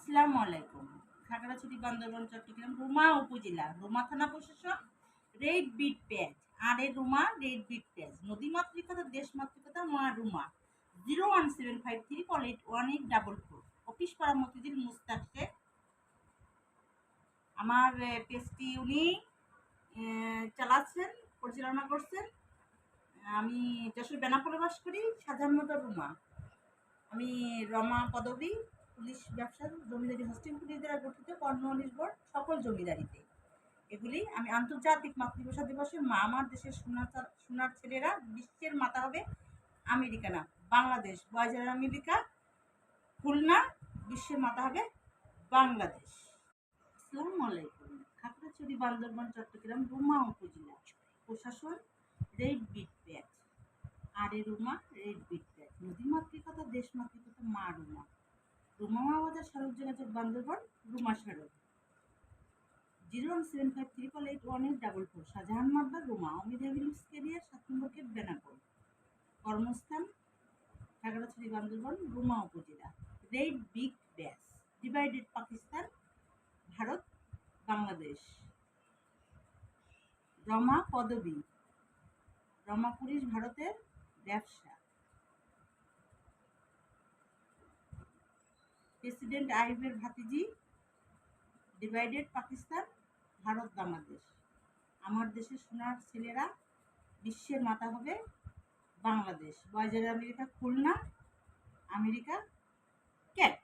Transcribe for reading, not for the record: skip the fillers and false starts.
আসসালামু আলাইকুম। খাগড়াছড়ি, বান্দরবান, চট্টগ্রাম, রুমা উপজেলা, রুমা থানা প্রশাসন, রেড বিট পেজ। আর এ রুমা রেড বিট পেজ। নদী মাতৃকতা, দেশ মাতৃকতা, মা রুমা। 01753481844। অফিস পাড়া মতিঝিল, মুস্তাক শেখ। আমার পেজটি উনি চালাচ্ছেন, পরিচালনা করছেন। আমি যশোর বেনাপোলে বাস করি, সাধারণত রুমা। আমি রমা পদবী, পুলিশ ব্যবসা, জমিদারি হোস্টিং পুলিশ দ্বারা গঠিত কর্মনিস বোর্ড, সকল জমিদারিতে। এগুলি আমি আন্তর্জাতিক মাতৃভাষা দিবসে মা আমার দেশের সোনার ছেলেরা বিশ্বের মাতা হবে আমেরিকা না বাংলাদেশ, বয়জার আমেরিকা, খুলনা বিশ্বের মাতা হবে বাংলাদেশ। আসসালামু আলাইকুম। খাগড়াছড়ি, বান্দরবান, চট্টগ্রাম, রুমা উপজেলা প্রশাসন, রেড বিট প্যাচ। আর এ রুমা রেড বিট প্যাচ। নদী মাতৃকতা, দেশ মাতৃকতা, মা রুমা। রুমা মাওয়াদার সড়ক যোগাযোগ, বান্দরবান, রুমা সড়ক। 01753481844। শাহজাহান মাদ্দার, রুমা। অমিদ এভিনিউস ক্যারিয়ার, 7 নম্বর গেট, বেনাপোল। কর্মস্থান খাগড়াছড়ি, বান্দরবান, রুমা উপজেলা। রেড বিগ ব্যাস। ডিভাইডেড পাকিস্তান, ভারত, বাংলাদেশ। রমা পদবী, রমা পুলিশ, ভারতের ব্যবসা। প্রেসিডেন্ট আইয়ুবের ভাতিজি, ডিভাইডেড পাকিস্তান, ভারত, বাংলাদেশ। আমার দেশের সোনার ছেলেরা বিশ্বের মাতা হবে বাংলাদেশ, বয়জার আমেরিকা, খুলনা, আমেরিকা, ক্যাট।